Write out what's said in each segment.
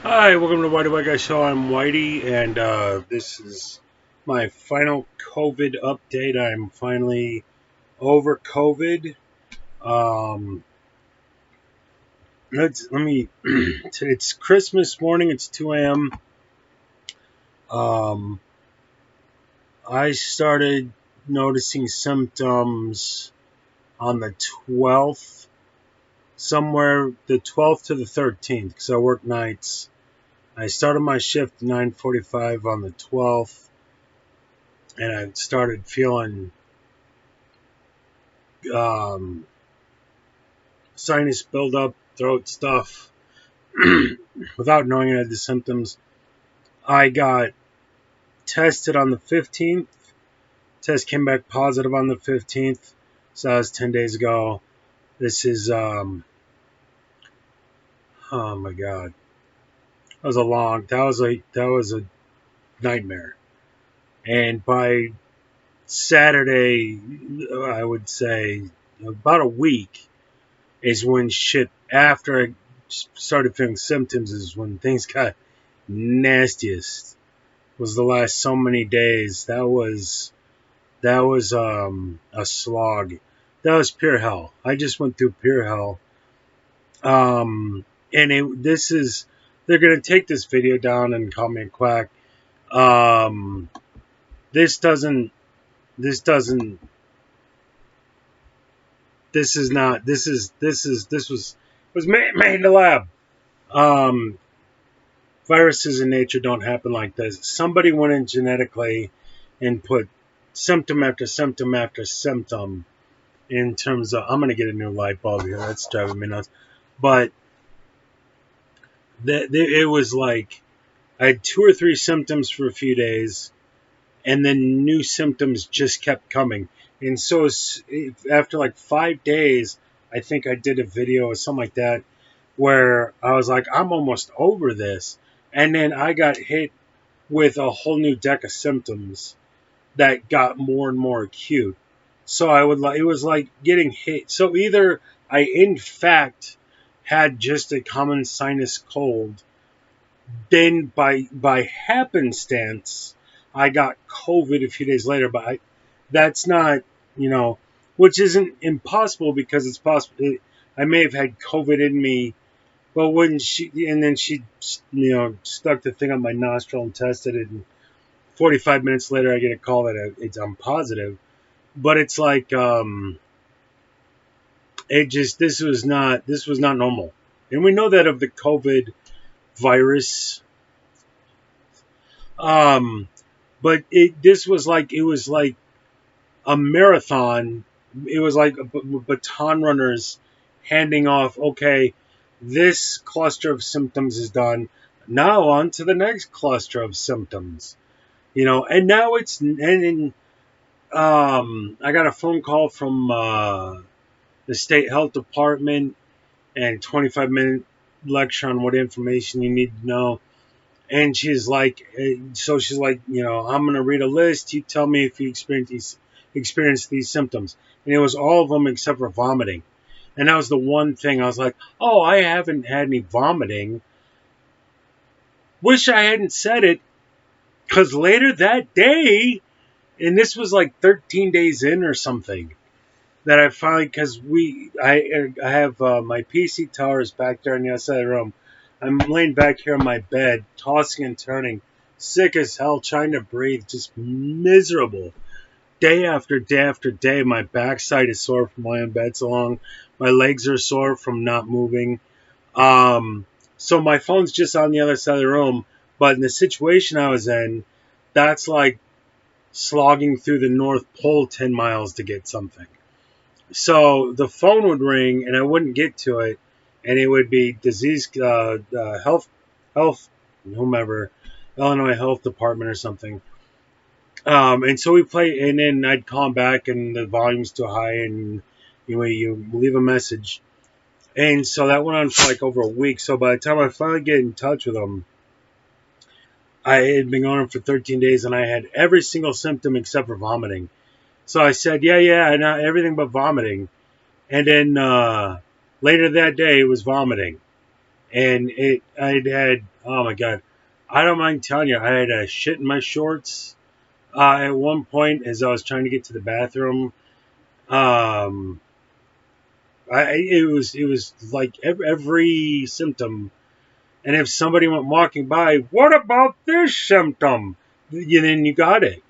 Hi, welcome to Whitey Guy Show. I'm Whitey, and this is my final COVID update. I'm finally over COVID. Um, let me. It's Christmas morning. It's 2 a.m. Um, I started noticing symptoms on the 12th, somewhere the 12th to the 13th, because I work nights. I started my shift 9:45 on the 12th, and I started feeling um, sinus buildup, throat stuff, without knowing I had the symptoms. I got tested on the 15th. Test came back positive on the 15th. So that was 10 days ago. This is, oh my God. That was a nightmare. And by Saturday, I would say about a week is when shit, after I started feeling symptoms, is when things got nastiest. Was the last so many days. That was a slog. That was pure hell. I just went through pure hell. And this is they're gonna take this video down and call me a quack. Um, this doesn't. This doesn't. This is not. This was made in the lab. Um, Viruses in nature don't happen like this. Somebody went in genetically and put symptom after symptom after symptom in terms of, I'm going to get a new light bulb here. That's driving me nuts. But it was like I had two or three symptoms for a few days, and then new symptoms just kept coming. And so after like 5 days, I think I did a video or something like that where I was like, I'm almost over this. And then I got hit with a whole new deck of symptoms that got more and more acute. So it was like getting hit. So either I in fact had just a common sinus cold, then by happenstance I got COVID a few days later, but that's not, you know, which isn't impossible because it's possible I may have had COVID in me. Well, when and then she, stuck the thing on my nostril and tested it, and 45 minutes later, I get a call that I'm positive. But it's like, this was not normal. And we know that of the COVID virus. Um, but it was like a marathon. It was like baton runners handing off, okay, this cluster of symptoms is done. Now on to the next cluster of symptoms. And now I got a phone call from the state health department and 25-minute lecture on what information you need to know. And she's like, I'm going to read a list. You tell me if you experience these symptoms. And it was all of them except for vomiting. And that was the one thing I was like, oh, I haven't had any vomiting. Wish I hadn't said it, because later that day, and this was like 13 days in or something, that I finally, because I have my PC towers back there on the outside of the room. I'm laying back here on my bed, tossing and turning, sick as hell, trying to breathe, just miserable. Day after day after day, my backside is sore from lying in bed so long. My legs are sore from not moving. Um, so my phone's just on the other side of the room. But in the situation I was in, that's like slogging through the North Pole 10 miles to get something. So the phone would ring and I wouldn't get to it, and it would be health, whomever, Illinois Health Department or something. And so we play, and then I'd call him back, and the volume's too high, and you leave a message, and so that went on for like over a week. So by the time I finally get in touch with him, I had been going for 13 days, and I had every single symptom except for vomiting. So I said, yeah, and everything but vomiting. And then later that day, it was vomiting. and I'd had, oh my god, I don't mind telling you, I had a shit in my shorts at one point as I was trying to get to the bathroom. Um, it was like every symptom, and if somebody went walking by, what about this symptom? Then you got it.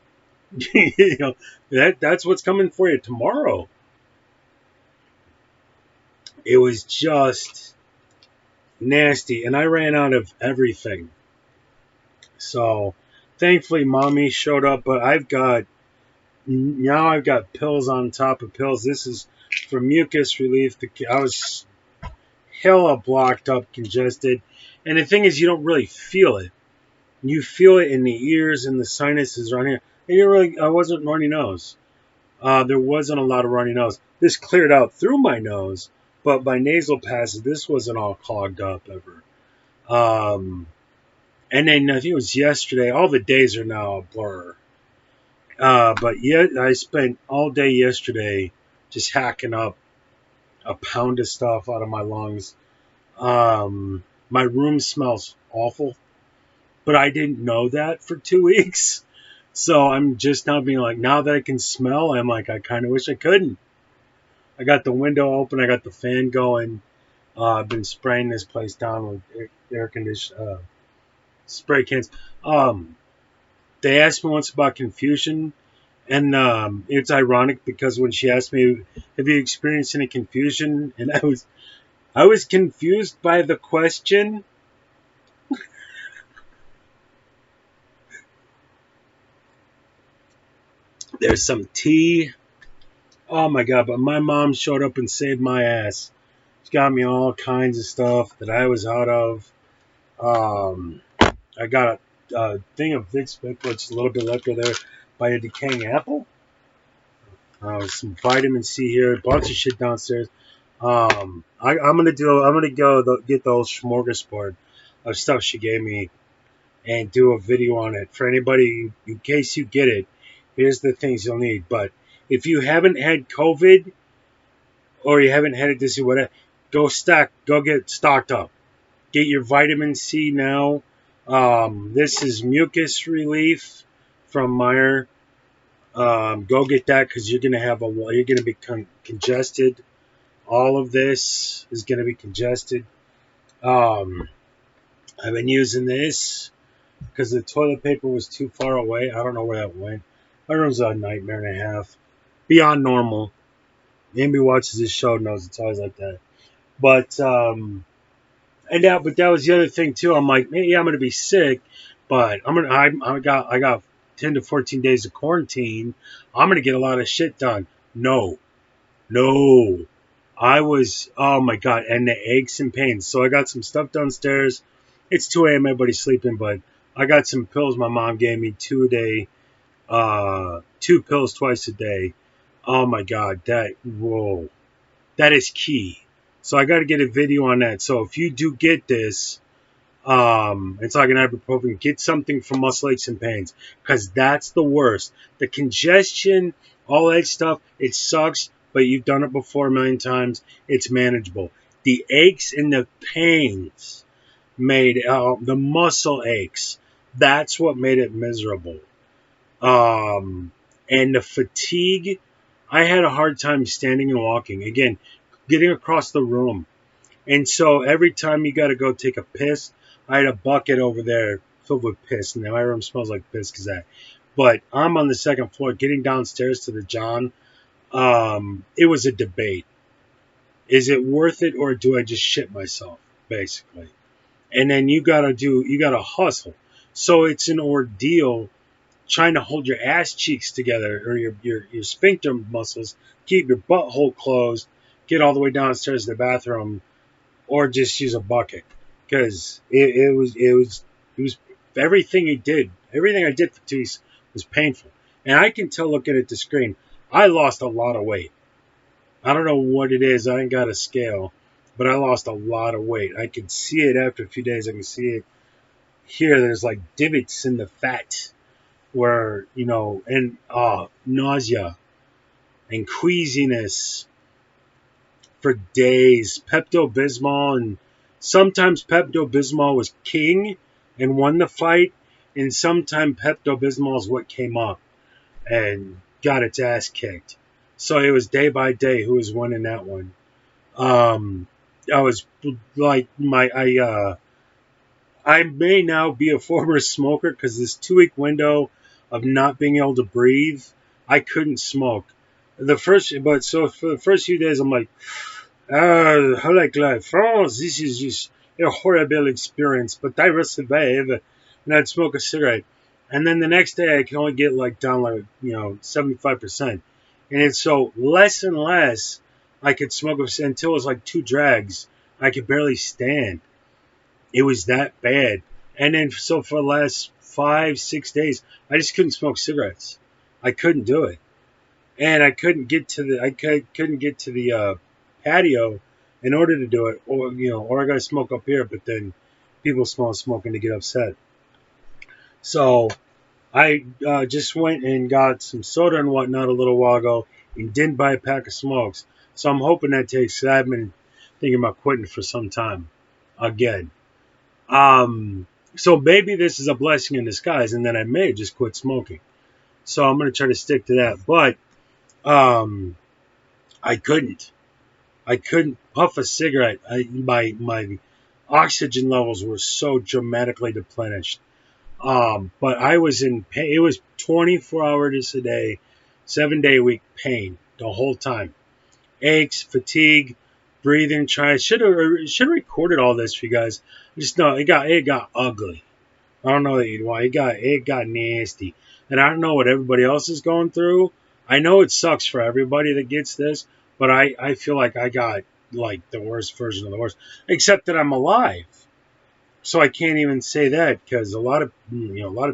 You know that's what's coming for you tomorrow. It was just nasty, and I ran out of everything. So thankfully, mommy showed up, but I've got pills on top of pills. This is for mucus relief. I was hella blocked up, congested, and the thing is, you don't really feel it. You feel it in the ears and the sinuses around here. And you really, I wasn't runny nose. There wasn't a lot of runny nose. This cleared out through my nose, but my nasal passages, this wasn't all clogged up ever. Um, and then I think it was yesterday. All the days are now a blur. But yet I spent all day yesterday just hacking up a pound of stuff out of my lungs. My room smells awful, but I didn't know that for 2 weeks. So I'm just now being like, now that I can smell, I'm like, I kind of wish I couldn't. I got the window open, I got the fan going. I've been spraying this place down with air condition spray cans. They asked me once about confusion, and it's ironic because when she asked me, "Have you experienced any confusion?" and I was confused by the question. There's some tea. Oh my god! But my mom showed up and saved my ass. She got me all kinds of stuff that I was out of. Um, I got a thing of Vicks Vip, which is a little bit left over there by a decaying apple. Some vitamin C here, a bunch of shit downstairs. I'm gonna do. I'm gonna go get the whole smorgasbord of stuff she gave me and do a video on it for anybody in case you get it. Here's the things you'll need. But if you haven't had COVID or you haven't had it this year, whatever, go get stocked up. Get your vitamin C now. This is mucus relief from Meyer. Go get that because you're gonna be congested. All of this is gonna be congested. Um, I've been using this because the toilet paper was too far away. I don't know where that went. My room's a nightmare and a half. Beyond normal. Anybody watches this show knows it's always like that. But but that was the other thing too. I'm like, yeah, I'm gonna be sick, but I got 10 to 14 days of quarantine. I'm gonna get a lot of shit done. No, no. I was, oh my god, and the aches and pains. So I got some stuff downstairs. It's 2 a.m. Everybody's sleeping, but I got some pills my mom gave me 2 a day, 2 pills twice a day. Oh my god, whoa, that is key. So I got to get a video on that. So if you do get this, it's like an ibuprofen. Get something for muscle aches and pains because that's the worst. The congestion, all that stuff, it sucks, but you've done it before a million times. It's manageable. The aches and the pains made the muscle aches. That's what made it miserable. Um, and the fatigue, I had a hard time standing and walking. Again, getting across the room. And so every time you got to go take a piss, I had a bucket over there filled with piss. And my room smells like piss because that. But I'm on the second floor, getting downstairs to the John. It was a debate. Is it worth it or do I just shit myself, basically? And then you gotta hustle. So it's an ordeal trying to hold your ass cheeks together or your sphincter muscles, keep your butthole closed, get all the way downstairs to the bathroom, or just use a bucket because it was everything he did. Everything I did for 2 weeks was painful, and I can tell looking at the screen. I lost a lot of weight. I don't know what it is. I ain't got a scale, but I lost a lot of weight. I can see it after a few days. I can see it here. There's like divots in the fat where and nausea and queasiness for days. Pepto Bismol and Sometimes Pepto Bismol was king and won the fight, and sometimes Pepto Bismol is what came up and got its ass kicked. So it was day by day who was winning that one. Um, I was like I may now be a former smoker because this 2 week window of not being able to breathe, I couldn't smoke. So for the first few days, I'm like, like France, this is just a horrible experience, but I will survive. And I'd smoke a cigarette. And then the next day, I can only get like down like, 75%. And it's so less and less I could smoke until it was like 2 drags. I could barely stand. It was that bad. And then so for the last 5, 6 days, I just couldn't smoke cigarettes. I couldn't do it, and I couldn't get to the couldn't get to the patio in order to do it, or I got to smoke up here. But then people smell smoking to get upset. So I just went and got some soda and whatnot a little while ago, and didn't buy a pack of smokes. So I'm hoping that takes. I've been thinking about quitting for some time again. So maybe this is a blessing in disguise, and then I may just quit smoking. So I'm going to try to stick to that. But um, I couldn't. I couldn't puff a cigarette. My oxygen levels were so dramatically depleted. But I was in pain. It was 24 hours a day, 7 day a week pain the whole time. Aches, fatigue, breathing. Should have recorded all this for you guys. Just know it got ugly. I don't know that you'd want. It got nasty, and I don't know what everybody else is going through. I know it sucks for everybody that gets this, but I feel like I got like the worst version of the worst. Except that I'm alive, so I can't even say that because a lot of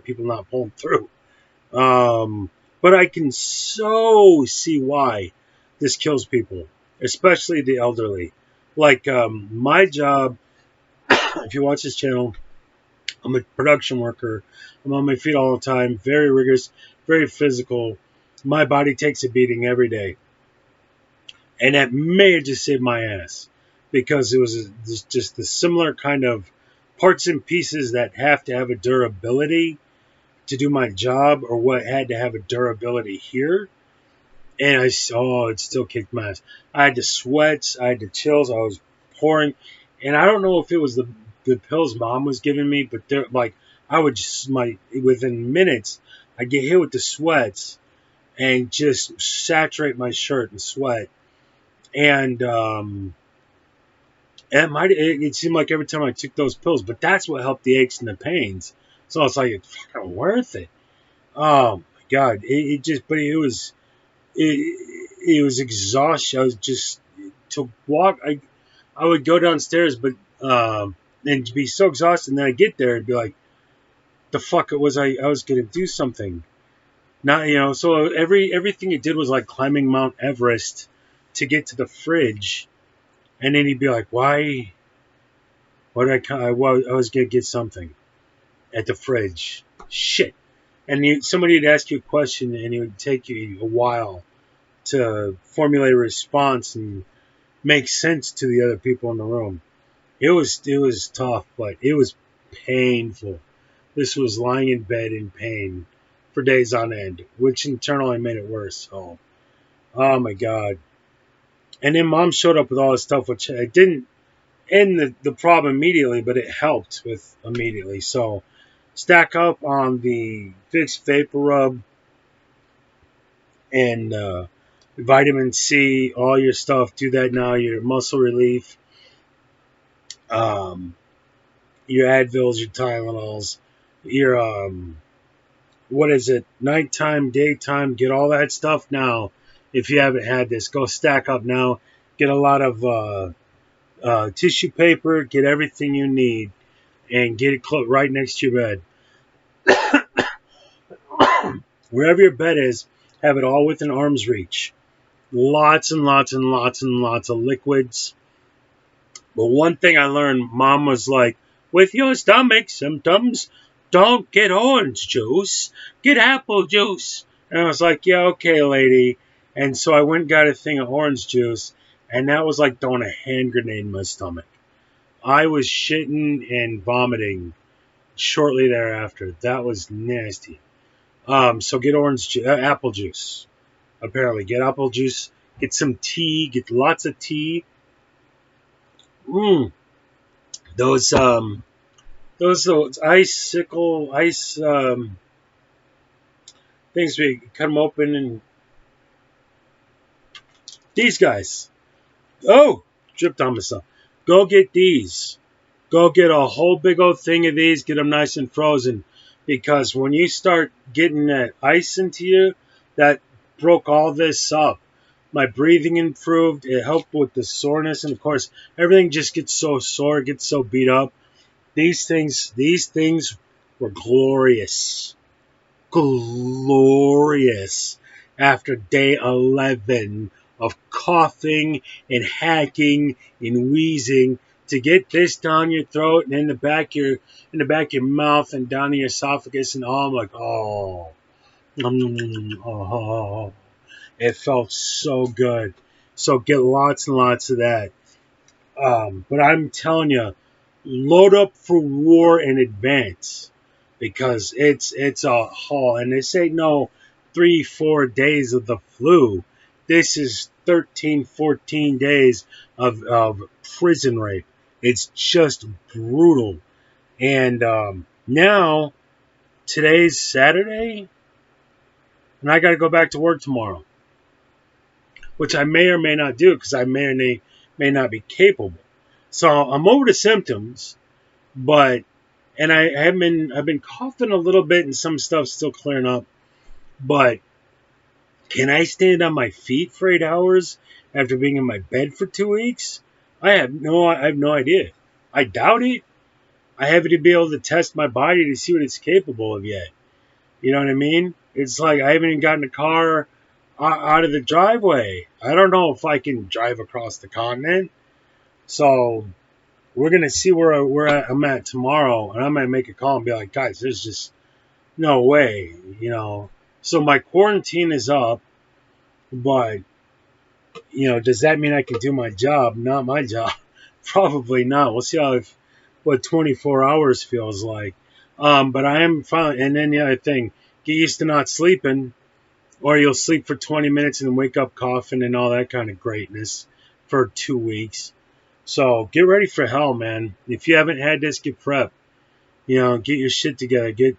people not pulling through. But I can so see why this kills people, especially the elderly. Like my job, if you watch this channel, I'm a production worker. I'm on my feet all the time, very rigorous, very physical. My body takes a beating every day. And that may have just saved my ass because it was just the similar kind of parts and pieces that have to have a durability to do my job or what had to have a durability here. And it still kicked my ass. I had the sweats, I had the chills, I was pouring. And I don't know if it was the pills mom was giving me, but they're like, I would just, within minutes, I'd get hit with the sweats and just saturate my shirt in sweat. And it seemed like every time I took those pills, but that's what helped the aches and the pains. So it's like, it's fucking worth it. Oh my God. But it was exhaustion. I was just to walk. I would go downstairs, but and be so exhausted. And then I get there and be like, the fuck it was I was gonna do something. Not So everything it did was like climbing Mount Everest to get to the fridge, and then he'd be like, why? Why did I was gonna get something at the fridge. Shit. And somebody would ask you a question, and it would take you a while to formulate a response and make sense to the other people in the room. It was tough, but it was painful. This was lying in bed in pain for days on end, which internally made it worse. So, oh my God. And then mom showed up with all this stuff, which it didn't end the problem immediately, but it helped with immediately. So, stack up on the Vicks Vapor Rub and vitamin C, all your stuff. Do that now. Your muscle relief, um, your Advils, your Tylenols, your what is it? Nighttime, daytime. Get all that stuff now. If you haven't had this, go stack up now. Get a lot of tissue paper. Get everything you need, and get it right next to your bed. Wherever your bed is, have it all within arm's reach. Lots and lots and lots and lots of liquids. But one thing I learned, mom was like, with your stomach symptoms, don't get orange juice, get apple juice. And I was like, yeah, okay, lady. And so I went and got a thing of orange juice, and that was like throwing a hand grenade in my stomach. I was shitting and vomiting shortly thereafter. That was nasty. So get apple juice. Apparently, get apple juice. Get some tea. Get lots of tea. Mm, those those ice things we cut them open and these guys. Oh, dripped on myself. Go get these. Go get a whole big old thing of these. Get them nice and frozen, because when you start getting that ice into you, that broke all this up. My breathing improved. It helped with the soreness, and of course, everything just gets so sore, gets so beat up. These things were glorious, glorious after day 11 of coughing and hacking and wheezing to get this down your throat and in the back of your mouth and down your esophagus, and all. I'm like, oh, oh, it felt so good. So get lots and lots of that. But I'm telling you, load up for war in advance, because it's a haul, and this ain't no 3-4 days of the flu. This is 13, 14 days of prison rape. It's just brutal. And now today's Saturday, and I got to go back to work tomorrow, which I may or may not do, because I may not be capable. So I'm over the symptoms, but and I've been coughing a little bit, and some stuff's still clearing up. But can I stand on my feet for 8 hours after being in my bed for 2 weeks? I have no idea. I doubt it. I haven't to be able to test my body to see what it's capable of yet. You know what I mean? It's like I haven't even gotten a car out of the driveway. I don't know if I can drive across the continent. So we're gonna see I'm at tomorrow, and I might make a call and be like, guys, there's just no way, you know. So my quarantine is up, but does that mean I can do my job? Not my job. Probably not. We'll see what 24 hours feels like. But I am fine. And then the other thing, get used to not sleeping, or you'll sleep for 20 minutes and then wake up coughing and all that kind of greatness for 2 weeks. So get ready for hell, man. If you haven't had this, get prepped. Get your shit together. Get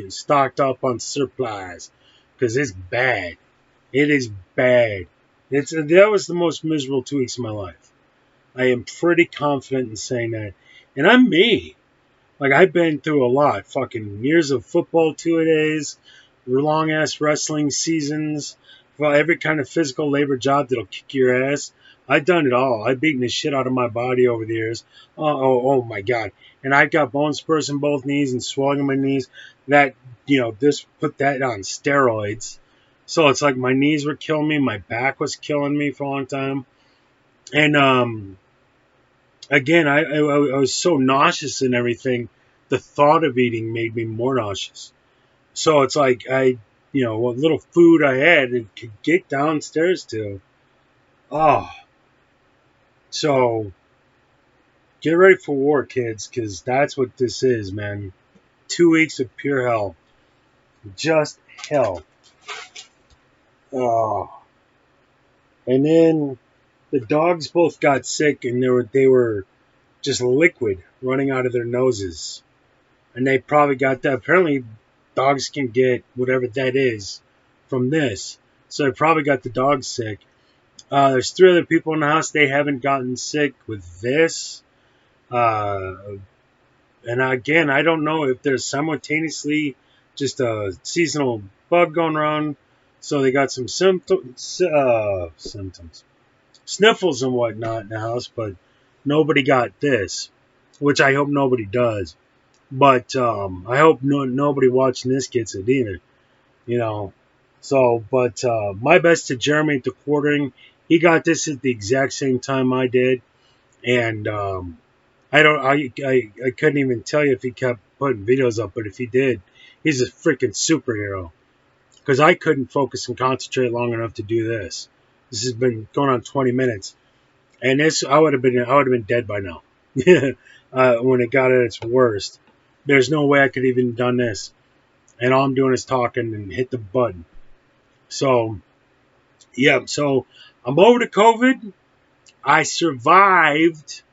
stocked up on supplies, because it's bad. It is bad. That was the most miserable 2 weeks of my life. I am pretty confident in saying that, and I'm me. Like, I've been through a lot. Fucking years of football 2 days, long ass wrestling seasons, well, every kind of physical labor job that'll kick your ass. I've done it all. I've beaten the shit out of my body over the years. Oh my God. And I've got bone spurs in both knees and swelling in my knees. That, this put that on steroids. So it's like my knees were killing me. My back was killing me for a long time. And again, I was so nauseous and everything. The thought of eating made me more nauseous. So it's like what little food I had, it could get downstairs to. Oh, so get ready for war, kids, because that's what this is, man. 2 weeks of pure hell. Just hell. Oh. And then the dogs both got sick, and they were just liquid running out of their noses. And they probably got that. Apparently, dogs can get whatever that is from this. So they probably got the dogs sick. There's 3 other people in the house. They haven't gotten sick with this. And again, I don't know if there's simultaneously just a seasonal bug going around. So they got some symptoms, sniffles and whatnot in the house, but nobody got this, which I hope nobody does. But I hope nobody watching this gets it either. So, but my best to Jeremy at the quartering. He got this at the exact same time I did, and I couldn't even tell you if he kept putting videos up, but if he did, he's a freaking superhero. Because I couldn't focus and concentrate long enough to do this. This has been going on 20 minutes, and this I would have been dead by now. when it got at its worst. There's no way I could even done this. And all I'm doing is talking and hit the button. So, yeah, so I'm over to COVID. I survived.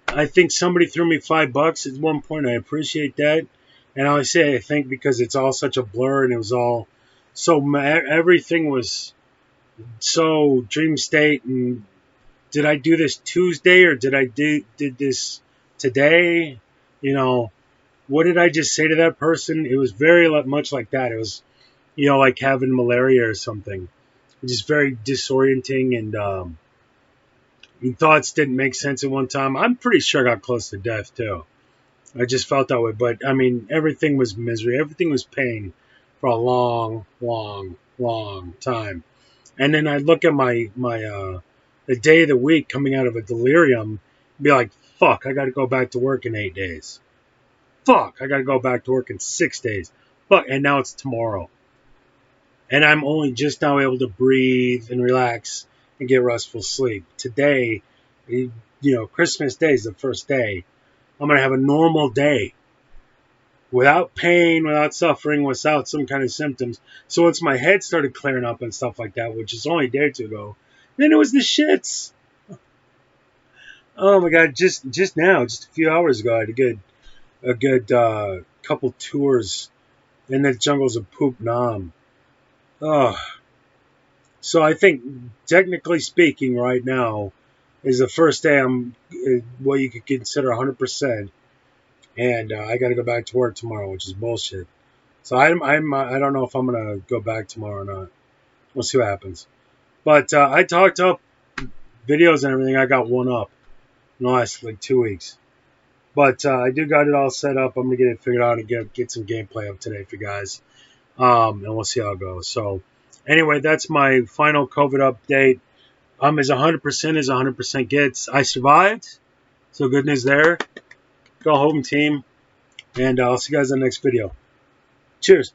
I think somebody threw me $5 at one point. I appreciate that. And I always say I think because it's all such a blur and it was all so everything was so dream state. And did I do this Tuesday or did I did this today? You know, what did I just say to that person? It was very much like that. It was, like having malaria or something. Just very disorienting and thoughts didn't make sense at one time. I'm pretty sure I got close to death too. I just felt that way. But I mean, everything was misery. Everything was pain for a long, long, long time. And then I'd look at my the day of the week coming out of a delirium, and be like, fuck, I got to go back to work in 8 days. Fuck, I got to go back to work in 6 days. Fuck, and now it's tomorrow. And I'm only just now able to breathe and relax and get restful sleep. Today, Christmas Day is the first day. I'm going to have a normal day without pain, without suffering, without some kind of symptoms. So once my head started clearing up and stuff like that, which is only a day or two ago, then it was the shits. Oh my god! Just now, just a few hours ago, I had a good couple tours in the jungles of Poop Nam. Oh, so I think technically speaking, right now is the first day I'm what you could consider 100%, and I got to go back to work tomorrow, which is bullshit. So I don't know if I'm gonna go back tomorrow or not. We'll see what happens. But I talked up videos and everything. I got one up in the last like 2 weeks. But I do got it all set up. I'm gonna get it figured out and get some gameplay up today for you guys. And we'll see how it goes. So anyway, that's my final COVID update. As 100% as 100% gets. I survived. So good news there. Go home team. And I'll see you guys in the next video. Cheers.